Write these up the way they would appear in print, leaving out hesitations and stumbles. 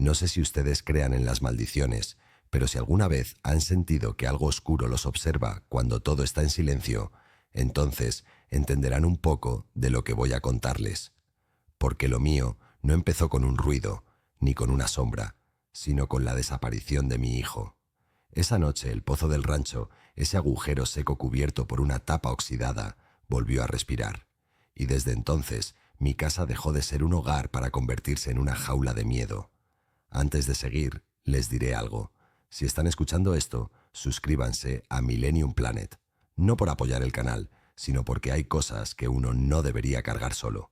No sé si ustedes crean en las maldiciones, pero si alguna vez han sentido que algo oscuro los observa cuando todo está en silencio, entonces entenderán un poco de lo que voy a contarles. Porque lo mío no empezó con un ruido, ni con una sombra, sino con la desaparición de mi hijo. Esa noche el pozo del rancho, ese agujero seco cubierto por una tapa oxidada, volvió a respirar. Y desde entonces mi casa dejó de ser un hogar para convertirse en una jaula de miedo. Antes de seguir, les diré algo. Si están escuchando esto, suscríbanse a Millennium Planet. No por apoyar el canal, sino porque hay cosas que uno no debería cargar solo.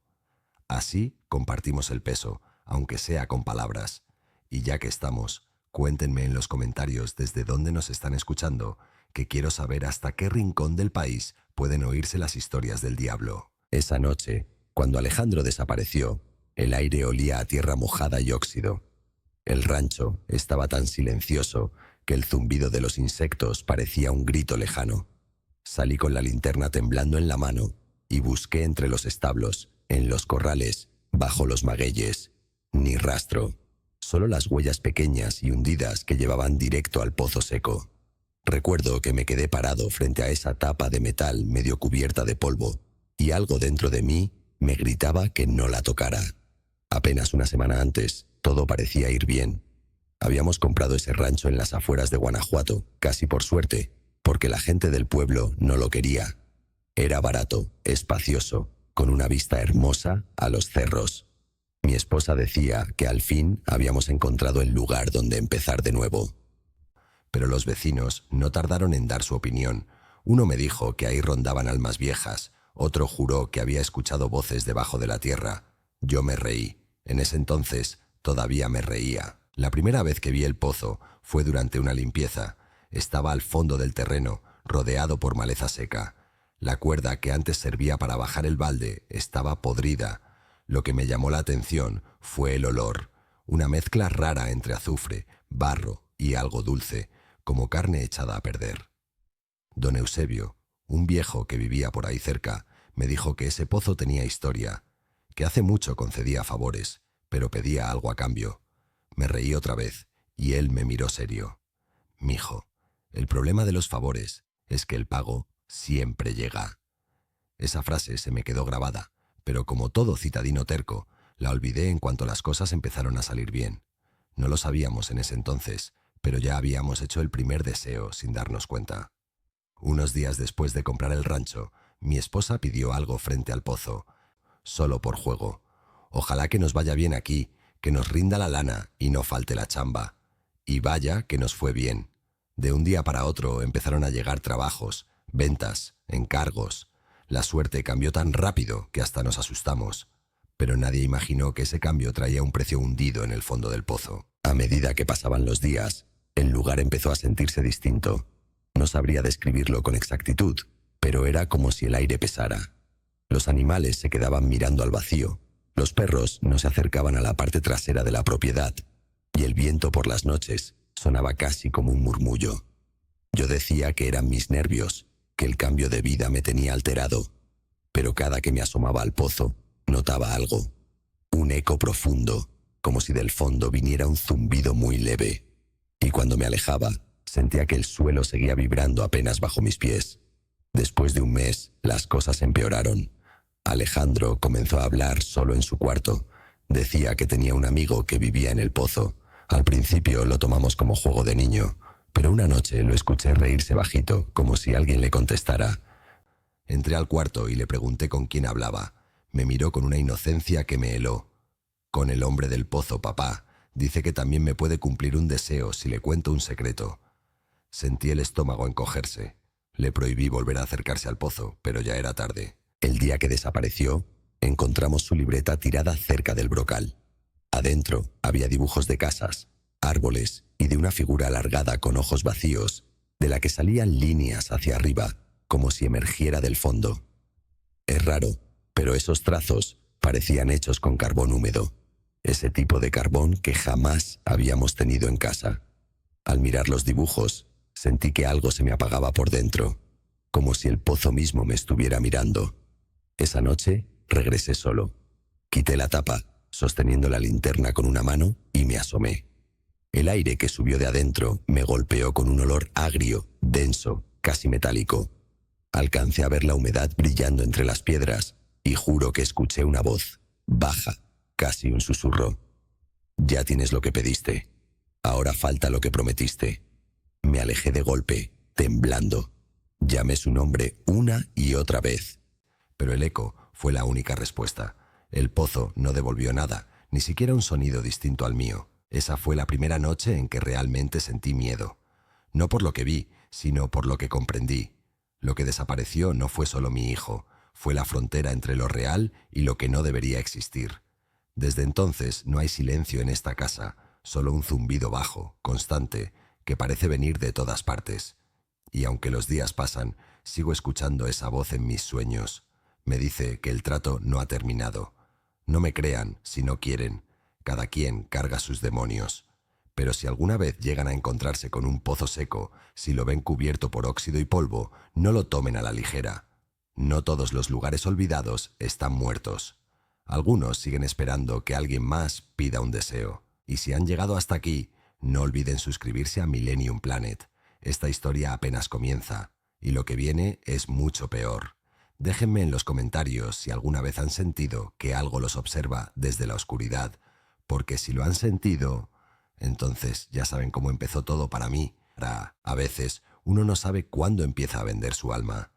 Así compartimos el peso, aunque sea con palabras. Y ya que estamos, cuéntenme en los comentarios desde dónde nos están escuchando, que quiero saber hasta qué rincón del país pueden oírse las historias del diablo. Esa noche, cuando Alejandro desapareció, el aire olía a tierra mojada y óxido. El rancho estaba tan silencioso que el zumbido de los insectos parecía un grito lejano. Salí con la linterna temblando en la mano y busqué entre los establos, en los corrales, bajo los magueyes. Ni rastro, solo las huellas pequeñas y hundidas que llevaban directo al pozo seco. Recuerdo que me quedé parado frente a esa tapa de metal medio cubierta de polvo y algo dentro de mí me gritaba que no la tocara. Apenas una semana antes, todo parecía ir bien. Habíamos comprado ese rancho en las afueras de Guanajuato, casi por suerte, porque la gente del pueblo no lo quería. Era barato, espacioso, con una vista hermosa a los cerros. Mi esposa decía que al fin habíamos encontrado el lugar donde empezar de nuevo. Pero los vecinos no tardaron en dar su opinión. Uno me dijo que ahí rondaban almas viejas, otro juró que había escuchado voces debajo de la tierra. Yo me reí. En ese entonces todavía me reía. La primera vez que vi el pozo fue durante una limpieza. Estaba al fondo del terreno, rodeado por maleza seca. La cuerda que antes servía para bajar el balde estaba podrida. Lo que me llamó la atención fue el olor, una mezcla rara entre azufre, barro y algo dulce, como carne echada a perder. Don Eusebio, un viejo que vivía por ahí cerca, me dijo que ese pozo tenía historia, que hace mucho concedía favores, pero pedía algo a cambio. Me reí otra vez, y él me miró serio. «Mijo, el problema de los favores es que el pago siempre llega». Esa frase se me quedó grabada, pero como todo citadino terco, la olvidé en cuanto las cosas empezaron a salir bien. No lo sabíamos en ese entonces, pero ya habíamos hecho el primer deseo sin darnos cuenta. Unos días después de comprar el rancho, mi esposa pidió algo frente al pozo, solo por juego. Ojalá que nos vaya bien aquí, que nos rinda la lana y no falte la chamba. Y vaya que nos fue bien. De un día para otro empezaron a llegar trabajos, ventas, encargos. La suerte cambió tan rápido que hasta nos asustamos. Pero nadie imaginó que ese cambio traía un precio hundido en el fondo del pozo. A medida que pasaban los días, el lugar empezó a sentirse distinto. No sabría describirlo con exactitud, pero era como si el aire pesara. Los animales se quedaban mirando al vacío. Los perros no se acercaban a la parte trasera de la propiedad, y el viento por las noches sonaba casi como un murmullo. Yo decía que eran mis nervios, que el cambio de vida me tenía alterado, pero cada que me asomaba al pozo, notaba algo, un eco profundo, como si del fondo viniera un zumbido muy leve, y cuando me alejaba, sentía que el suelo seguía vibrando apenas bajo mis pies. Después de un mes, las cosas empeoraron. Alejandro comenzó a hablar solo en su cuarto. Decía que tenía un amigo que vivía en el pozo. Al principio lo tomamos como juego de niño, pero una noche lo escuché reírse bajito, como si alguien le contestara. Entré al cuarto y le pregunté con quién hablaba. Me miró con una inocencia que me heló. «Con el hombre del pozo, papá. Dice que también me puede cumplir un deseo si le cuento un secreto». Sentí el estómago encogerse. Le prohibí volver a acercarse al pozo, pero ya era tarde. El día que desapareció, encontramos su libreta tirada cerca del brocal. Adentro había dibujos de casas, árboles y de una figura alargada con ojos vacíos, de la que salían líneas hacia arriba, como si emergiera del fondo. Es raro, pero esos trazos parecían hechos con carbón húmedo, ese tipo de carbón que jamás habíamos tenido en casa. Al mirar los dibujos, sentí que algo se me apagaba por dentro, como si el pozo mismo me estuviera mirando. Esa noche regresé solo. Quité la tapa, sosteniendo la linterna con una mano, y me asomé. El aire que subió de adentro me golpeó con un olor agrio, denso, casi metálico. Alcancé a ver la humedad brillando entre las piedras y juro que escuché una voz, baja, casi un susurro. «Ya tienes lo que pediste. Ahora falta lo que prometiste». Me alejé de golpe, temblando. Llamé su nombre una y otra vez. Pero el eco fue la única respuesta. El pozo no devolvió nada, ni siquiera un sonido distinto al mío. Esa fue la primera noche en que realmente sentí miedo. No por lo que vi, sino por lo que comprendí. Lo que desapareció no fue solo mi hijo, fue la frontera entre lo real y lo que no debería existir. Desde entonces no hay silencio en esta casa, solo un zumbido bajo, constante, que parece venir de todas partes. Y aunque los días pasan, sigo escuchando esa voz en mis sueños. Me dice que el trato no ha terminado. No me crean si no quieren. Cada quien carga sus demonios. Pero si alguna vez llegan a encontrarse con un pozo seco, si lo ven cubierto por óxido y polvo, no lo tomen a la ligera. No todos los lugares olvidados están muertos. Algunos siguen esperando que alguien más pida un deseo. Y si han llegado hasta aquí, no olviden suscribirse a Millennium Planet. Esta historia apenas comienza, y lo que viene es mucho peor. Déjenme en los comentarios si alguna vez han sentido que algo los observa desde la oscuridad, porque si lo han sentido, entonces ya saben cómo empezó todo para mí. A veces uno no sabe cuándo empieza a vender su alma.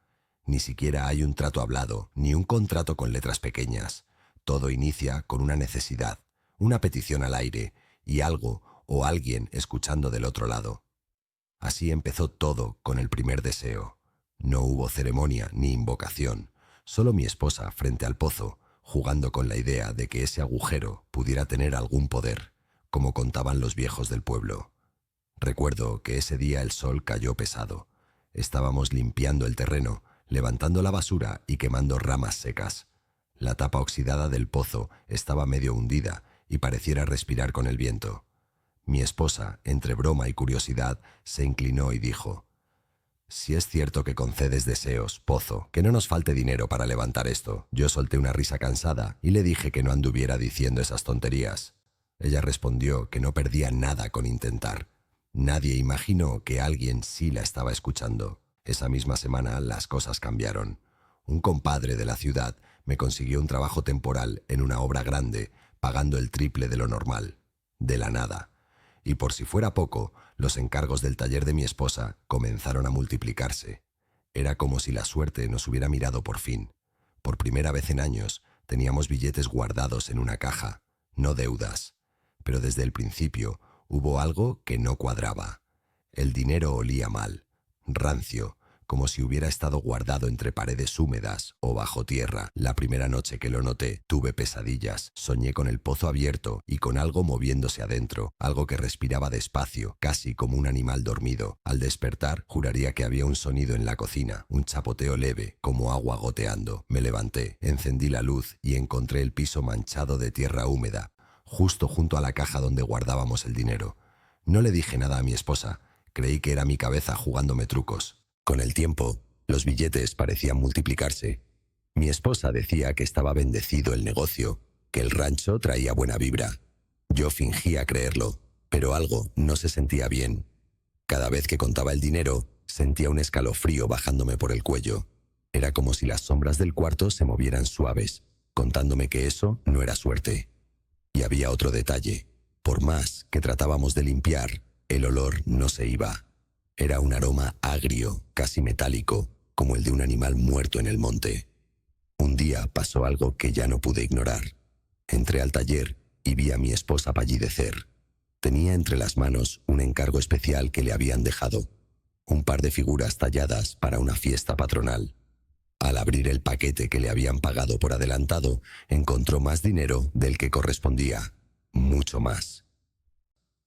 Ni siquiera hay un trato hablado, ni un contrato con letras pequeñas. Todo inicia con una necesidad, una petición al aire, y algo o alguien escuchando del otro lado. Así empezó todo con el primer deseo. No hubo ceremonia ni invocación, solo mi esposa frente al pozo, jugando con la idea de que ese agujero pudiera tener algún poder, como contaban los viejos del pueblo. Recuerdo que ese día el sol cayó pesado. Estábamos limpiando el terreno, levantando la basura y quemando ramas secas. La tapa oxidada del pozo estaba medio hundida y pareciera respirar con el viento. Mi esposa, entre broma y curiosidad, se inclinó y dijo: «Si es cierto que concedes deseos, pozo, que no nos falte dinero para levantar esto». Yo solté una risa cansada y le dije que no anduviera diciendo esas tonterías. Ella respondió que no perdía nada con intentar. Nadie imaginó que alguien sí la estaba escuchando. Esa misma semana las cosas cambiaron. Un compadre de la ciudad me consiguió un trabajo temporal en una obra grande, pagando el triple de lo normal. De la nada. Y por si fuera poco, los encargos del taller de mi esposa comenzaron a multiplicarse. Era como si la suerte nos hubiera mirado por fin. Por primera vez en años, teníamos billetes guardados en una caja, no deudas. Pero desde el principio hubo algo que no cuadraba. El dinero olía mal, rancio, como si hubiera estado guardado entre paredes húmedas o bajo tierra. La primera noche que lo noté, tuve pesadillas. Soñé con el pozo abierto y con algo moviéndose adentro, algo que respiraba despacio, casi como un animal dormido. Al despertar, juraría que había un sonido en la cocina, un chapoteo leve, como agua goteando. Me levanté, encendí la luz y encontré el piso manchado de tierra húmeda, justo junto a la caja donde guardábamos el dinero. No le dije nada a mi esposa. Creí que era mi cabeza jugándome trucos. Con el tiempo, los billetes parecían multiplicarse. Mi esposa decía que estaba bendecido el negocio, que el rancho traía buena vibra. Yo fingía creerlo, pero algo no se sentía bien. Cada vez que contaba el dinero, sentía un escalofrío bajándome por el cuello. Era como si las sombras del cuarto se movieran suaves, contándome que eso no era suerte. Y había otro detalle. Por más que tratábamos de limpiar, el olor no se iba. Era un aroma agrio, casi metálico, como el de un animal muerto en el monte. Un día pasó algo que ya no pude ignorar. Entré al taller y vi a mi esposa pallidecer. Tenía entre las manos un encargo especial que le habían dejado, un par de figuras talladas para una fiesta patronal. Al abrir el paquete que le habían pagado por adelantado, encontró más dinero del que correspondía, mucho más.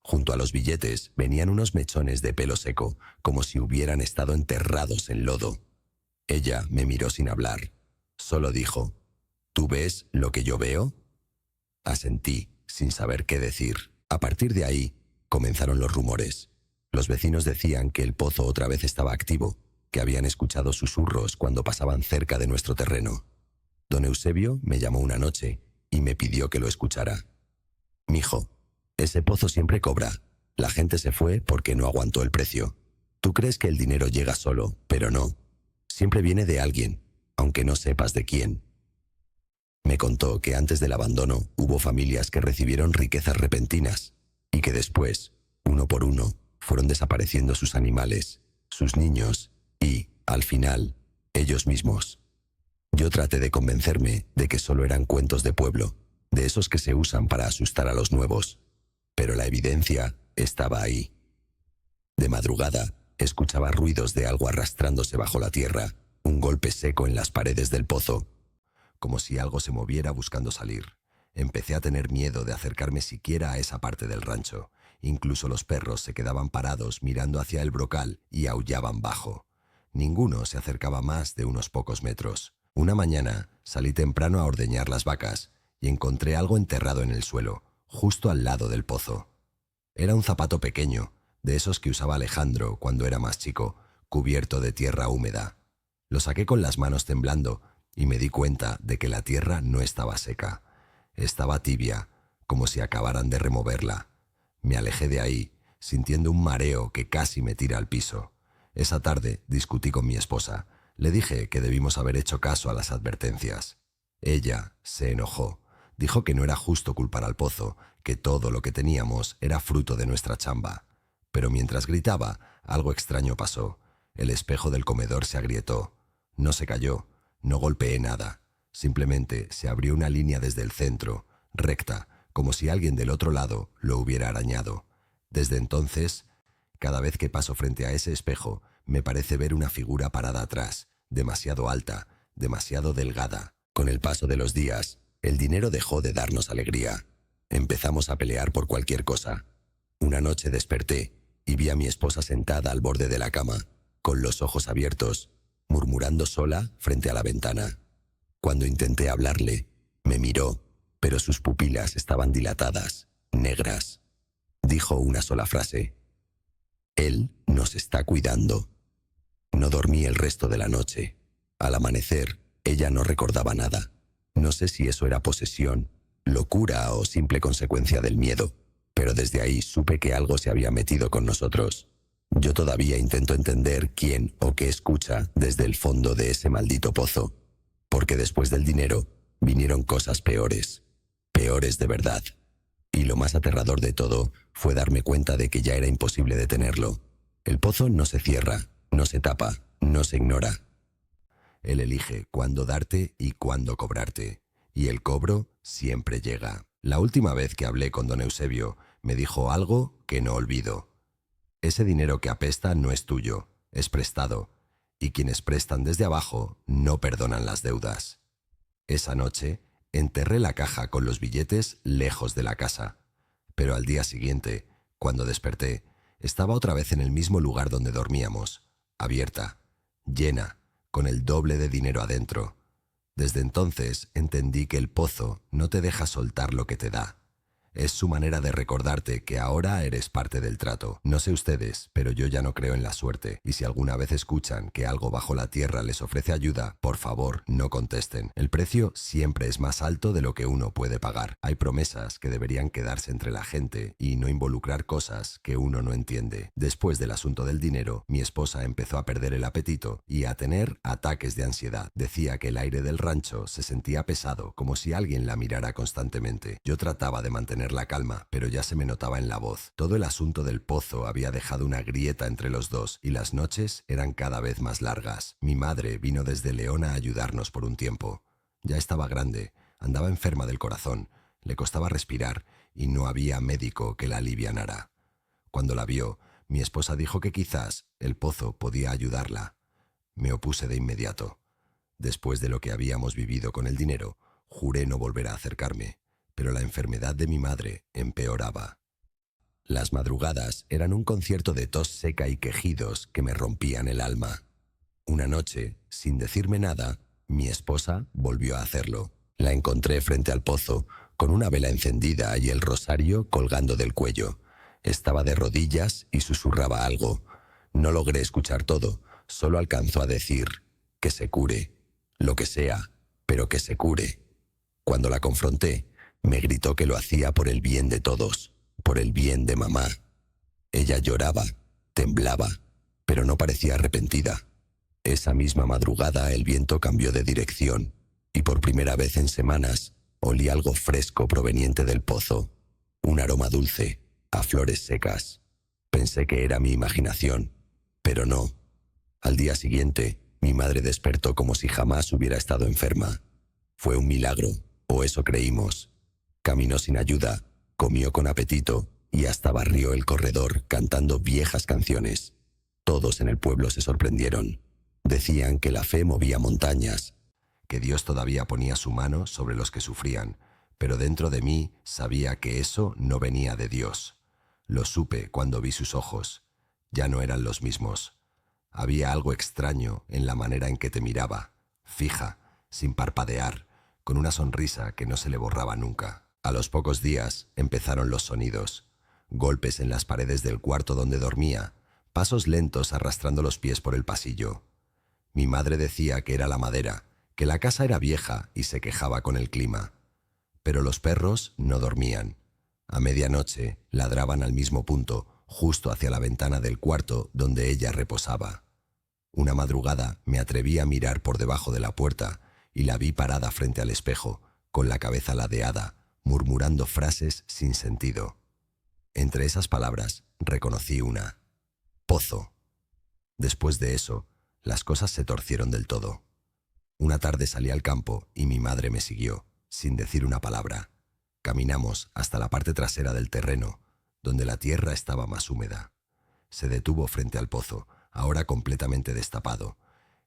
Junto a los billetes venían unos mechones de pelo seco, como si hubieran estado enterrados en lodo. Ella me miró sin hablar. Solo dijo: «¿Tú ves lo que yo veo?». Asentí, sin saber qué decir. A partir de ahí, comenzaron los rumores. Los vecinos decían que el pozo otra vez estaba activo, que habían escuchado susurros cuando pasaban cerca de nuestro terreno. Don Eusebio me llamó una noche y me pidió que lo escuchara. Mijo, ese pozo siempre cobra. La gente se fue porque no aguantó el precio. Tú crees que el dinero llega solo, pero no. Siempre viene de alguien, aunque no sepas de quién. Me contó que antes del abandono hubo familias que recibieron riquezas repentinas y que después, uno por uno, fueron desapareciendo sus animales, sus niños y, al final, ellos mismos. Yo traté de convencerme de que solo eran cuentos de pueblo, de esos que se usan para asustar a los nuevos, pero la evidencia estaba ahí. De madrugada, escuchaba ruidos de algo arrastrándose bajo la tierra, un golpe seco en las paredes del pozo, como si algo se moviera buscando salir. Empecé a tener miedo de acercarme siquiera a esa parte del rancho. Incluso los perros se quedaban parados mirando hacia el brocal y aullaban bajo. Ninguno se acercaba más de unos pocos metros. Una mañana salí temprano a ordeñar las vacas y encontré algo enterrado en el suelo, justo al lado del pozo. Era un zapato pequeño, de esos que usaba Alejandro cuando era más chico, cubierto de tierra húmeda. Lo saqué con las manos temblando y me di cuenta de que la tierra no estaba seca. Estaba tibia, como si acabaran de removerla. Me alejé de ahí, sintiendo un mareo que casi me tira al piso. Esa tarde discutí con mi esposa. Le dije que debimos haber hecho caso a las advertencias. Ella se enojó. Dijo que no era justo culpar al pozo, que todo lo que teníamos era fruto de nuestra chamba. Pero mientras gritaba, algo extraño pasó. El espejo del comedor se agrietó. No se cayó, no golpeé nada. Simplemente se abrió una línea desde el centro, recta, como si alguien del otro lado lo hubiera arañado. Desde entonces, cada vez que paso frente a ese espejo, me parece ver una figura parada atrás, demasiado alta, demasiado delgada. Con el paso de los días, el dinero dejó de darnos alegría. Empezamos a pelear por cualquier cosa. Una noche desperté y vi a mi esposa sentada al borde de la cama, con los ojos abiertos, murmurando sola frente a la ventana. Cuando intenté hablarle, me miró, pero sus pupilas estaban dilatadas, negras. Dijo una sola frase: «Él nos está cuidando». No dormí el resto de la noche. Al amanecer, ella no recordaba nada. No sé si eso era posesión, locura o simple consecuencia del miedo, pero desde ahí supe que algo se había metido con nosotros. Yo todavía intento entender quién o qué escucha desde el fondo de ese maldito pozo, porque después del dinero vinieron cosas peores, peores de verdad. Y lo más aterrador de todo fue darme cuenta de que ya era imposible detenerlo. El pozo no se cierra, no se tapa, no se ignora. Él elige cuándo darte y cuándo cobrarte, y el cobro siempre llega. La última vez que hablé con don Eusebio, me dijo algo que no olvido. Ese dinero que apesta no es tuyo, es prestado, y quienes prestan desde abajo no perdonan las deudas. Esa noche enterré la caja con los billetes lejos de la casa, pero al día siguiente, cuando desperté, estaba otra vez en el mismo lugar donde dormíamos, abierta, llena, con el doble de dinero adentro. Desde entonces entendí que el pozo no te deja soltar lo que te da. Es su manera de recordarte que ahora eres parte del trato. No sé ustedes, pero yo ya no creo en la suerte. Y si alguna vez escuchan que algo bajo la tierra les ofrece ayuda, por favor, no contesten. El precio siempre es más alto de lo que uno puede pagar. Hay promesas que deberían quedarse entre la gente y no involucrar cosas que uno no entiende. Después del asunto del dinero, mi esposa empezó a perder el apetito y a tener ataques de ansiedad. Decía que el aire del rancho se sentía pesado, como si alguien la mirara constantemente. Yo trataba de mantener la calma, pero ya se me notaba en la voz. Todo el asunto del pozo había dejado una grieta entre los dos y las noches eran cada vez más largas. Mi madre vino desde León a ayudarnos por un tiempo. Ya estaba grande, andaba enferma del corazón, le costaba respirar y no había médico que la alivianara. Cuando la vio, mi esposa dijo que quizás el pozo podía ayudarla. Me opuse de inmediato. Después de lo que habíamos vivido con el dinero, juré no volver a acercarme. Pero la enfermedad de mi madre empeoraba. Las madrugadas eran un concierto de tos seca y quejidos que me rompían el alma. Una noche, sin decirme nada, mi esposa volvió a hacerlo. La encontré frente al pozo, con una vela encendida y el rosario colgando del cuello. Estaba de rodillas y susurraba algo. No logré escuchar todo, solo alcanzó a decir: que se cure, lo que sea, pero que se cure. Cuando la confronté, Me gritó que lo hacía por el bien de todos, por el bien de mamá. Ella lloraba, temblaba, pero no parecía arrepentida. Esa misma madrugada el viento cambió de dirección y por primera vez en semanas olí algo fresco proveniente del pozo, un aroma dulce, a flores secas. Pensé que era mi imaginación, pero no. Al día siguiente, mi madre despertó como si jamás hubiera estado enferma. Fue un milagro, o eso creímos. Caminó sin ayuda, comió con apetito y hasta barrió el corredor cantando viejas canciones. Todos en el pueblo se sorprendieron. Decían que la fe movía montañas, que Dios todavía ponía su mano sobre los que sufrían, pero dentro de mí sabía que eso no venía de Dios. Lo supe cuando vi sus ojos. Ya no eran los mismos. Había algo extraño en la manera en que te miraba, fija, sin parpadear, con una sonrisa que no se le borraba nunca. A los pocos días empezaron los sonidos, golpes en las paredes del cuarto donde dormía, pasos lentos arrastrando los pies por el pasillo. Mi madre decía que era la madera, que la casa era vieja y se quejaba con el clima. Pero los perros no dormían. A medianoche ladraban al mismo punto, justo hacia la ventana del cuarto donde ella reposaba. Una madrugada me atreví a mirar por debajo de la puerta y la vi parada frente al espejo, con la cabeza ladeada, murmurando frases sin sentido. Entre esas palabras reconocí una: pozo. Después de eso, las cosas se torcieron del todo. Una tarde salí al campo y mi madre me siguió, sin decir una palabra. Caminamos hasta la parte trasera del terreno, donde la tierra estaba más húmeda. Se detuvo frente al pozo, ahora completamente destapado.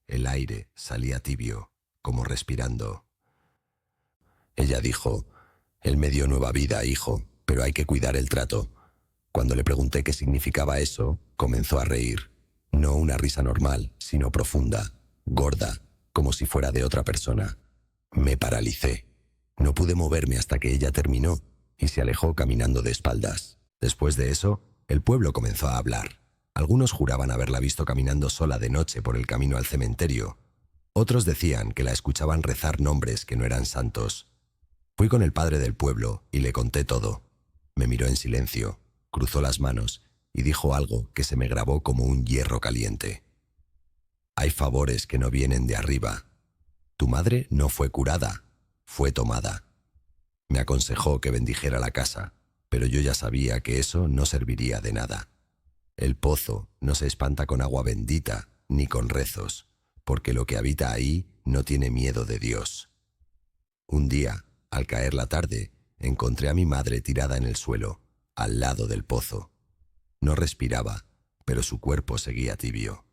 El aire salía tibio, como respirando. Ella dijo: «Él me dio nueva vida, hijo, pero hay que cuidar el trato». Cuando le pregunté qué significaba eso, comenzó a reír. No una risa normal, sino profunda, gorda, como si fuera de otra persona. Me paralicé. No pude moverme hasta que ella terminó y se alejó caminando de espaldas. Después de eso, el pueblo comenzó a hablar. Algunos juraban haberla visto caminando sola de noche por el camino al cementerio. Otros decían que la escuchaban rezar nombres que no eran santos. Fui con el padre del pueblo y le conté todo. Me miró en silencio, cruzó las manos y dijo algo que se me grabó como un hierro caliente. «Hay favores que no vienen de arriba. Tu madre no fue curada, fue tomada». Me aconsejó que bendijera la casa, pero yo ya sabía que eso no serviría de nada. El pozo no se espanta con agua bendita ni con rezos, porque lo que habita ahí no tiene miedo de Dios. Un día, al caer la tarde, encontré a mi madre tirada en el suelo, al lado del pozo. No respiraba, pero su cuerpo seguía tibio.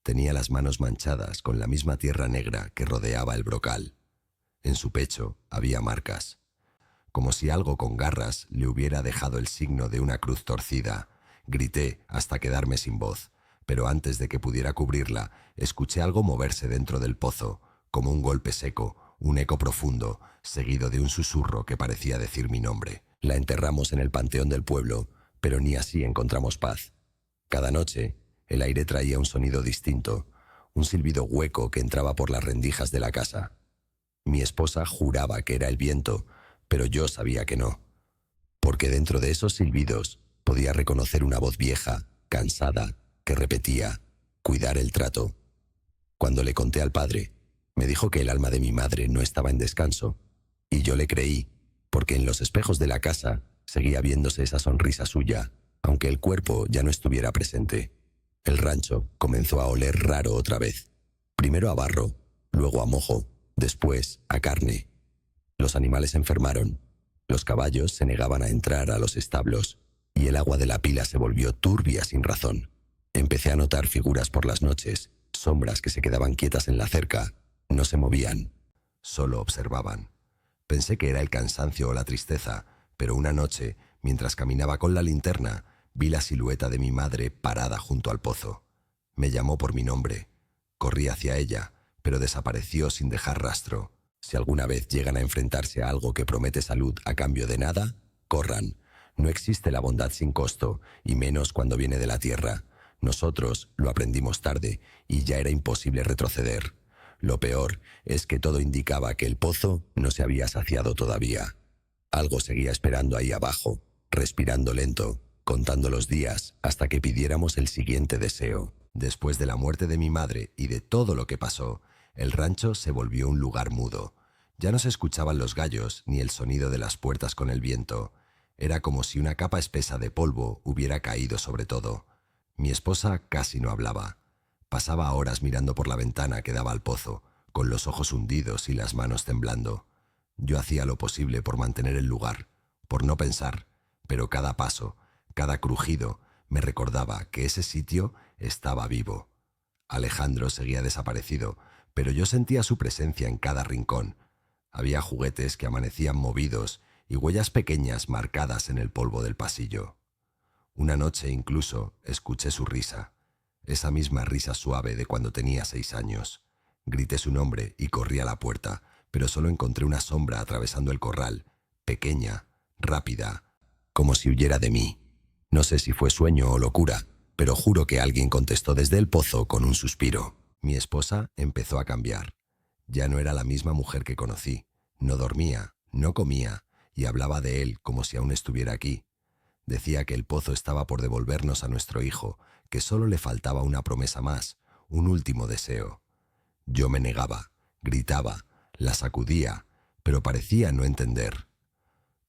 Tenía las manos manchadas con la misma tierra negra que rodeaba el brocal. En su pecho había marcas, como si algo con garras le hubiera dejado el signo de una cruz torcida. Grité hasta quedarme sin voz, pero antes de que pudiera cubrirla, escuché algo moverse dentro del pozo, como un golpe seco, un eco profundo, seguido de un susurro que parecía decir mi nombre. La enterramos en el panteón del pueblo, pero ni así encontramos paz. Cada noche, el aire traía un sonido distinto, un silbido hueco que entraba por las rendijas de la casa. Mi esposa juraba que era el viento, pero yo sabía que no, porque dentro de esos silbidos podía reconocer una voz vieja, cansada, que repetía: «Cuidar el trato». Cuando le conté al padre, me dijo que el alma de mi madre no estaba en descanso, y yo le creí, porque en los espejos de la casa seguía viéndose esa sonrisa suya, aunque el cuerpo ya no estuviera presente. El rancho comenzó a oler raro otra vez, primero a barro, luego a mojo, después a carne. Los animales se enfermaron, los caballos se negaban a entrar a los establos, y el agua de la pila se volvió turbia sin razón. Empecé a notar figuras por las noches, sombras que se quedaban quietas en la cerca, no se movían, solo observaban. Pensé que era el cansancio o la tristeza, pero una noche, mientras caminaba con la linterna, vi la silueta de mi madre parada junto al pozo. Me llamó por mi nombre. Corrí hacia ella, pero desapareció sin dejar rastro. Si alguna vez llegan a enfrentarse a algo que promete salud a cambio de nada, corran. No existe la bondad sin costo, y menos cuando viene de la tierra. Nosotros lo aprendimos tarde, y ya era imposible retroceder. Lo peor es que todo indicaba que el pozo no se había saciado todavía. Algo seguía esperando ahí abajo, respirando lento, contando los días hasta que pidiéramos el siguiente deseo. Después de la muerte de mi madre y de todo lo que pasó, el rancho se volvió un lugar mudo. Ya no se escuchaban los gallos ni el sonido de las puertas con el viento. Era como si una capa espesa de polvo hubiera caído sobre todo. Mi esposa casi no hablaba. Pasaba horas mirando por la ventana que daba al pozo, con los ojos hundidos y las manos temblando. Yo hacía lo posible por mantener el lugar, por no pensar, pero cada paso, cada crujido, me recordaba que ese sitio estaba vivo. Alejandro seguía desaparecido, pero yo sentía su presencia en cada rincón. Había juguetes que amanecían movidos y huellas pequeñas marcadas en el polvo del pasillo. Una noche incluso escuché su risa, esa misma risa suave de cuando tenía 6 años. Grité su nombre y corrí a la puerta, pero solo encontré una sombra atravesando el corral, pequeña, rápida, como si huyera de mí. No sé si fue sueño o locura, pero juro que alguien contestó desde el pozo con un suspiro. Mi esposa empezó a cambiar. Ya no era la misma mujer que conocí. No dormía, no comía, y hablaba de él como si aún estuviera aquí. Decía que el pozo estaba por devolvernos a nuestro hijo, que solo le faltaba una promesa más, un último deseo. Yo me negaba, gritaba, la sacudía, pero parecía no entender.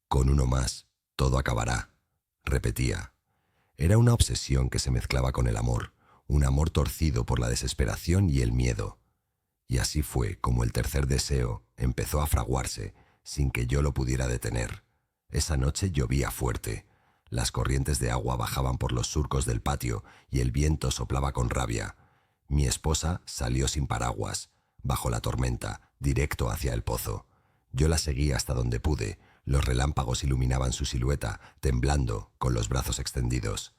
Con uno más, todo acabará, repetía. Era una obsesión que se mezclaba con el amor, un amor torcido por la desesperación y el miedo. Y así fue como el tercer deseo empezó a fraguarse, sin que yo lo pudiera detener. Esa noche llovía fuerte. Las corrientes de agua bajaban por los surcos del patio y el viento soplaba con rabia. Mi esposa salió sin paraguas, bajo la tormenta, directo hacia el pozo. Yo la seguí hasta donde pude. Los relámpagos iluminaban su silueta, temblando, con los brazos extendidos.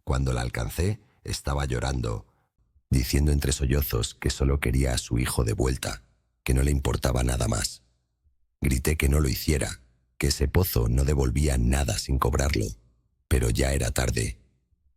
Cuando la alcancé, estaba llorando, diciendo entre sollozos que solo quería a su hijo de vuelta, que no le importaba nada más. Grité que no lo hiciera, que ese pozo no devolvía nada sin cobrarlo. Pero ya era tarde.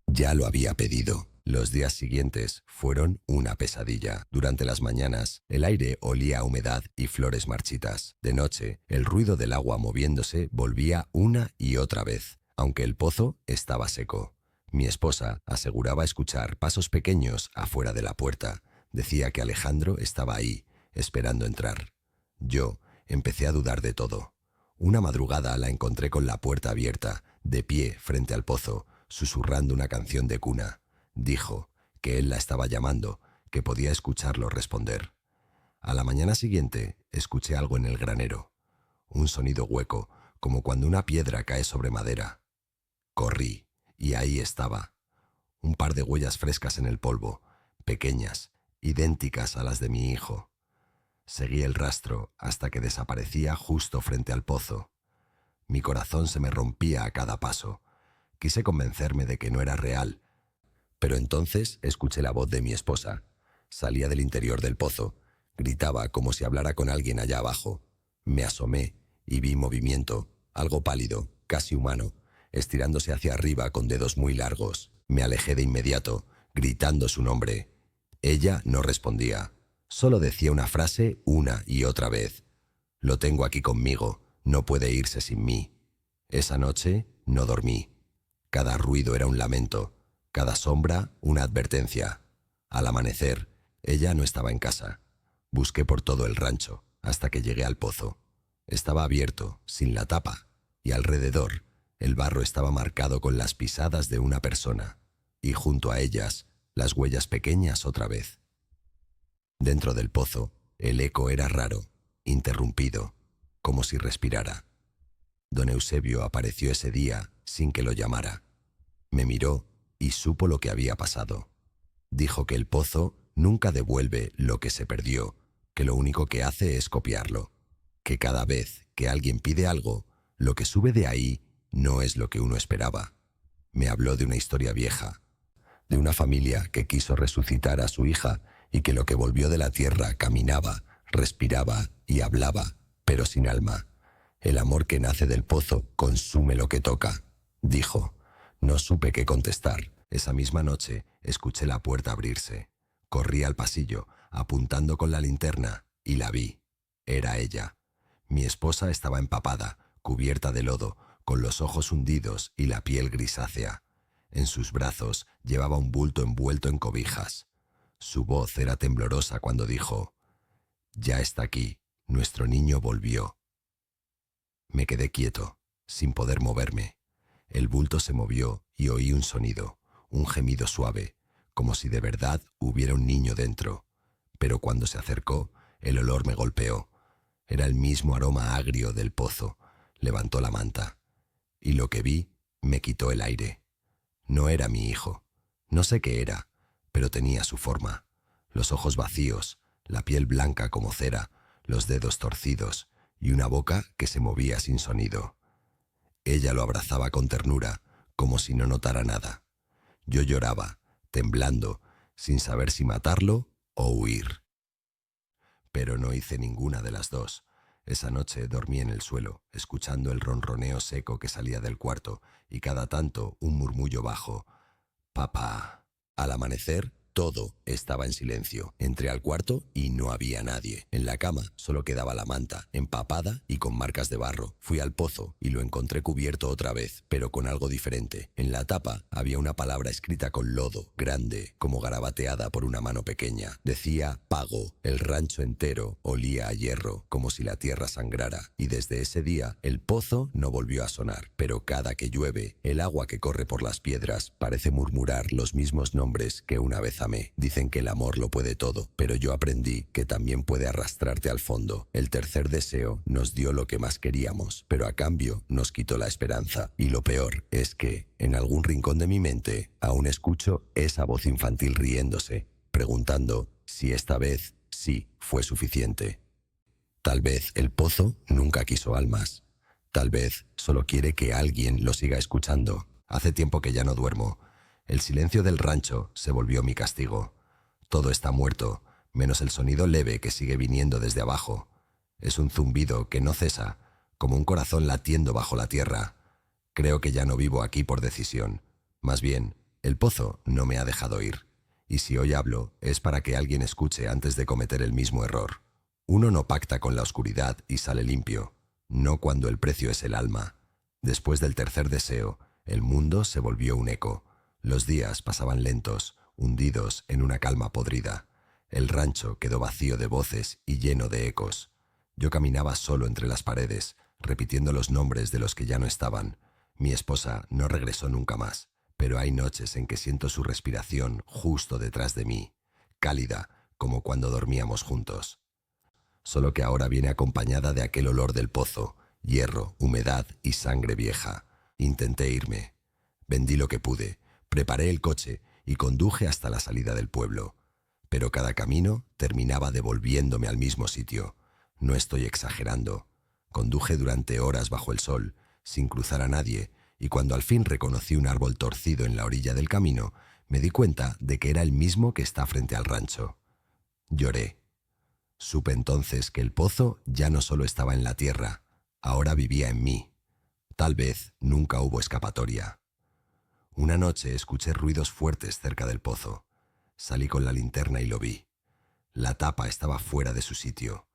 Ya lo había pedido. Los días siguientes fueron una pesadilla. Durante las mañanas, el aire olía a humedad y flores marchitas. De noche, el ruido del agua moviéndose volvía una y otra vez, aunque el pozo estaba seco. Mi esposa aseguraba escuchar pasos pequeños afuera de la puerta. Decía que Alejandro estaba ahí, esperando entrar. Yo empecé a dudar de todo. Una madrugada la encontré con la puerta abierta, de pie frente al pozo, susurrando una canción de cuna. Dijo que él la estaba llamando, que podía escucharlo responder. A la mañana siguiente escuché algo en el granero, un sonido hueco, como cuando una piedra cae sobre madera. Corrí, y ahí estaba, un par de huellas frescas en el polvo, pequeñas, idénticas a las de mi hijo. Seguí el rastro hasta que desaparecía justo frente al pozo. Mi corazón se me rompía a cada paso. Quise convencerme de que no era real, pero entonces escuché la voz de mi esposa. Salía del interior del pozo. Gritaba como si hablara con alguien allá abajo. Me asomé y vi movimiento, algo pálido, casi humano, estirándose hacia arriba con dedos muy largos. Me alejé de inmediato, gritando su nombre. Ella no respondía. Solo decía una frase una y otra vez. Lo tengo aquí conmigo, no puede irse sin mí. Esa noche no dormí. Cada ruido era un lamento. Cada sombra, una advertencia. Al amanecer, ella no estaba en casa. Busqué por todo el rancho, hasta que llegué al pozo. Estaba abierto, sin la tapa, y alrededor, el barro estaba marcado con las pisadas de una persona, y junto a ellas, las huellas pequeñas otra vez. Dentro del pozo, el eco era raro, interrumpido, como si respirara. Don Eusebio apareció ese día sin que lo llamara. Me miró y supo lo que había pasado. Dijo que el pozo nunca devuelve lo que se perdió, que lo único que hace es copiarlo, que cada vez que alguien pide algo, lo que sube de ahí no es lo que uno esperaba. Me habló de una historia vieja, de una familia que quiso resucitar a su hija y que lo que volvió de la tierra caminaba, respiraba y hablaba, pero sin alma. El amor que nace del pozo consume lo que toca, dijo. No supe qué contestar. Esa misma noche escuché la puerta abrirse. Corrí al pasillo, apuntando con la linterna, y la vi. Era ella. Mi esposa estaba empapada, cubierta de lodo, con los ojos hundidos y la piel grisácea. En sus brazos llevaba un bulto envuelto en cobijas. Su voz era temblorosa cuando dijo: «Ya está aquí, nuestro niño volvió». Me quedé quieto, sin poder moverme. El bulto se movió y oí un sonido, un gemido suave, como si de verdad hubiera un niño dentro. Pero cuando se acercó, el olor me golpeó. Era el mismo aroma agrio del pozo. Levantó la manta. Y lo que vi me quitó el aire. No era mi hijo. No sé qué era, pero tenía su forma. Los ojos vacíos, la piel blanca como cera, los dedos torcidos y una boca que se movía sin sonido. Ella lo abrazaba con ternura, como si no notara nada. Yo lloraba, temblando, sin saber si matarlo o huir. Pero no hice ninguna de las dos. Esa noche dormí en el suelo, escuchando el ronroneo seco que salía del cuarto y cada tanto un murmullo bajo: «Papá». Al amanecer, todo estaba en silencio. Entré al cuarto y no había nadie. En la cama solo quedaba la manta, empapada y con marcas de barro. Fui al pozo y lo encontré cubierto otra vez, pero con algo diferente. En la tapa había una palabra escrita con lodo, grande, como garabateada por una mano pequeña. Decía «Pago». El rancho entero olía a hierro, como si la tierra sangrara. Y desde ese día, el pozo no volvió a sonar. Pero cada que llueve, el agua que corre por las piedras parece murmurar los mismos nombres que una vez amé. Dicen que el amor lo puede todo, pero yo aprendí que también puede arrastrarte al fondo. El tercer deseo nos dio lo que más queríamos, pero a cambio nos quitó la esperanza. Y lo peor es que, en algún rincón de mi mente, aún escucho esa voz infantil riéndose, preguntando si esta vez sí fue suficiente. Tal vez el pozo nunca quiso almas. Tal vez solo quiere que alguien lo siga escuchando. Hace tiempo que ya no duermo. El silencio del rancho se volvió mi castigo. Todo está muerto, menos el sonido leve que sigue viniendo desde abajo. Es un zumbido que no cesa, como un corazón latiendo bajo la tierra. Creo que ya no vivo aquí por decisión. Más bien, el pozo no me ha dejado ir. Y si hoy hablo, es para que alguien escuche antes de cometer el mismo error. Uno no pacta con la oscuridad y sale limpio, no cuando el precio es el alma. Después del tercer deseo, el mundo se volvió un eco. Los días pasaban lentos, hundidos en una calma podrida. El rancho quedó vacío de voces y lleno de ecos. Yo caminaba solo entre las paredes, repitiendo los nombres de los que ya no estaban. Mi esposa no regresó nunca más, pero hay noches en que siento su respiración justo detrás de mí, cálida como cuando dormíamos juntos. Solo que ahora viene acompañada de aquel olor del pozo, hierro, humedad y sangre vieja. Intenté irme. Vendí lo que pude. Preparé el coche y conduje hasta la salida del pueblo. Pero cada camino terminaba devolviéndome al mismo sitio. No estoy exagerando. Conduje durante horas bajo el sol, sin cruzar a nadie, y cuando al fin reconocí un árbol torcido en la orilla del camino, me di cuenta de que era el mismo que está frente al rancho. Lloré. Supe entonces que el pozo ya no solo estaba en la tierra, ahora vivía en mí. Tal vez nunca hubo escapatoria. Una noche escuché ruidos fuertes cerca del pozo. Salí con la linterna y lo vi. La tapa estaba fuera de su sitio.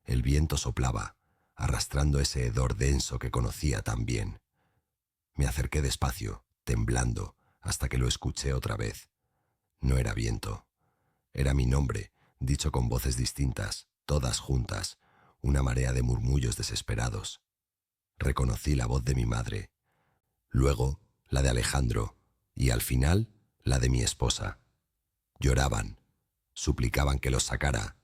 El viento soplaba, arrastrando ese hedor denso que conocía tan bien. Me acerqué despacio, temblando, hasta que lo escuché otra vez. No era viento. Era mi nombre, dicho con voces distintas, todas juntas, una marea de murmullos desesperados. Reconocí la voz de mi madre. Luego, la de Alejandro, y al final, la de mi esposa. Lloraban, suplicaban que los sacara.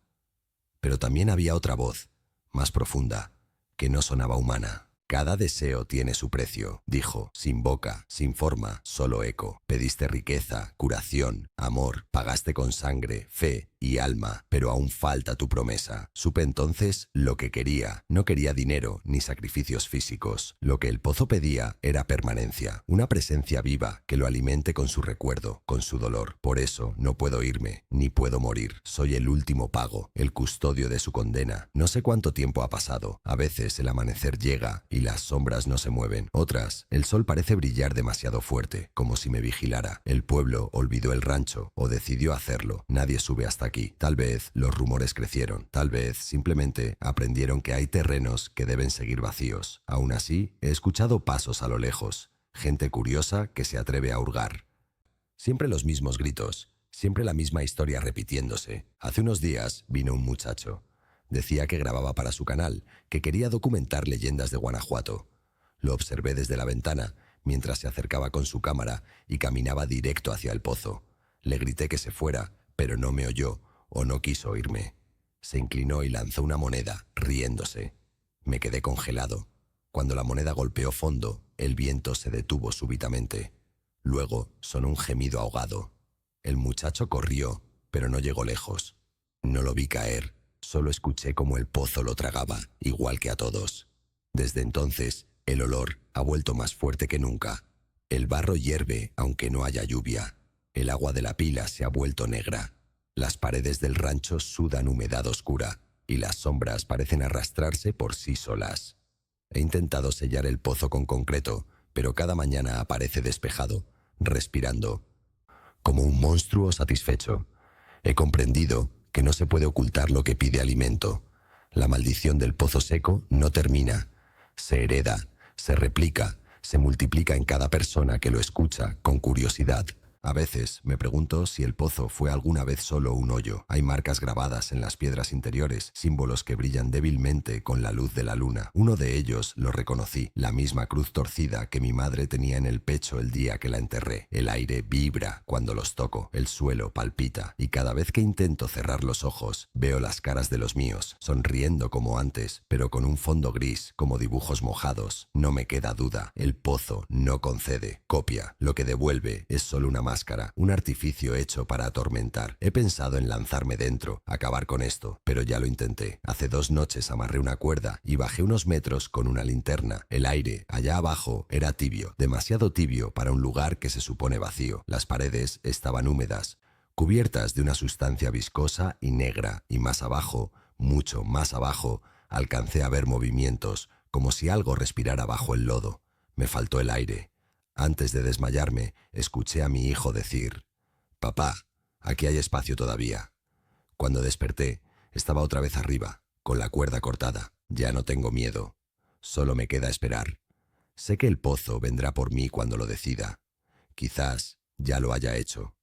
Pero también había otra voz, más profunda, que no sonaba humana. Cada deseo tiene su precio, dijo, sin boca, sin forma, solo eco. Pediste riqueza, curación, amor, pagaste con sangre, fe y alma, pero aún falta tu promesa. Supe entonces lo que quería. No quería dinero ni sacrificios físicos. Lo que el pozo pedía era permanencia, una presencia viva que lo alimente con su recuerdo, con su dolor. Por eso no puedo irme, ni puedo morir. Soy el último pago, el custodio de su condena. No sé cuánto tiempo ha pasado. A veces el amanecer llega y las sombras no se mueven. Otras, el sol parece brillar demasiado fuerte, como si me vigilara. El pueblo olvidó el rancho, o decidió hacerlo. Nadie sube hasta aquí. Tal vez los rumores crecieron. Tal vez simplemente aprendieron que hay terrenos que deben seguir vacíos. Aún así, he escuchado pasos a lo lejos. Gente curiosa que se atreve a hurgar. Siempre los mismos gritos. Siempre la misma historia repitiéndose. Hace unos días vino un muchacho. Decía que grababa para su canal, que quería documentar leyendas de Guanajuato. Lo observé desde la ventana, mientras se acercaba con su cámara y caminaba directo hacia el pozo. Le grité que se fuera, pero no me oyó o no quiso oírme. Se inclinó y lanzó una moneda, riéndose. Me quedé congelado. Cuando la moneda golpeó fondo, el viento se detuvo súbitamente. Luego sonó un gemido ahogado. El muchacho corrió, pero no llegó lejos. No lo vi caer, solo escuché cómo el pozo lo tragaba, igual que a todos. Desde entonces, el olor ha vuelto más fuerte que nunca. El barro hierve aunque no haya lluvia. El agua de la pila se ha vuelto negra. Las paredes del rancho sudan humedad oscura y las sombras parecen arrastrarse por sí solas. He intentado sellar el pozo con concreto, pero cada mañana aparece despejado, respirando, como un monstruo satisfecho. He comprendido que no se puede ocultar lo que pide alimento. La maldición del pozo seco no termina. Se hereda, se replica, se multiplica en cada persona que lo escucha con curiosidad. A veces me pregunto si el pozo fue alguna vez solo un hoyo. Hay marcas grabadas en las piedras interiores, símbolos que brillan débilmente con la luz de la luna. Uno de ellos lo reconocí, la misma cruz torcida que mi madre tenía en el pecho el día que la enterré. El aire vibra cuando los toco, el suelo palpita, y cada vez que intento cerrar los ojos, veo las caras de los míos, sonriendo como antes, pero con un fondo gris, como dibujos mojados. No me queda duda, el pozo no concede, copia. Lo que devuelve es solo una máscara, un artificio hecho para atormentar. He pensado en lanzarme dentro, acabar con esto, pero ya lo intenté. Hace 2 noches amarré una cuerda y bajé unos metros con una linterna. El aire, allá abajo, era tibio, demasiado tibio para un lugar que se supone vacío. Las paredes estaban húmedas, cubiertas de una sustancia viscosa y negra, y más abajo, mucho más abajo, alcancé a ver movimientos, como si algo respirara bajo el lodo. Me faltó el aire. Antes de desmayarme, escuché a mi hijo decir: «Papá, aquí hay espacio todavía». Cuando desperté, estaba otra vez arriba, con la cuerda cortada. Ya no tengo miedo. Solo me queda esperar. Sé que el pozo vendrá por mí cuando lo decida. Quizás ya lo haya hecho.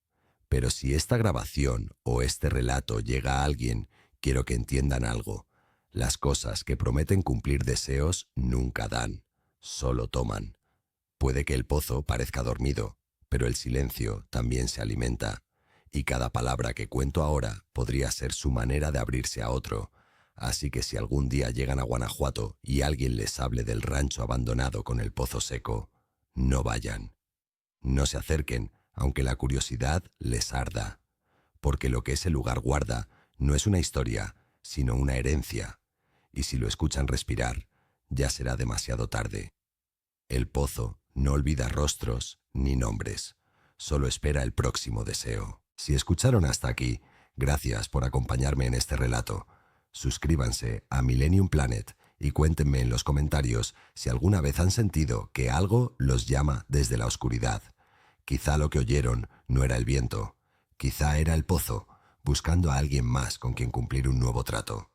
Pero si esta grabación o este relato llega a alguien, quiero que entiendan algo. Las cosas que prometen cumplir deseos nunca dan, solo toman. Puede que el pozo parezca dormido, pero el silencio también se alimenta, y cada palabra que cuento ahora podría ser su manera de abrirse a otro. Así que si algún día llegan a Guanajuato y alguien les hable del rancho abandonado con el pozo seco, no vayan. No se acerquen, aunque la curiosidad les arda, porque lo que ese lugar guarda no es una historia, sino una herencia, y si lo escuchan respirar, ya será demasiado tarde. El pozo no olvida rostros ni nombres, solo espera el próximo deseo. Si escucharon hasta aquí, gracias por acompañarme en este relato. Suscríbanse a Millennium Planet y cuéntenme en los comentarios si alguna vez han sentido que algo los llama desde la oscuridad. Quizá lo que oyeron no era el viento, quizá era el pozo, buscando a alguien más con quien cumplir un nuevo trato.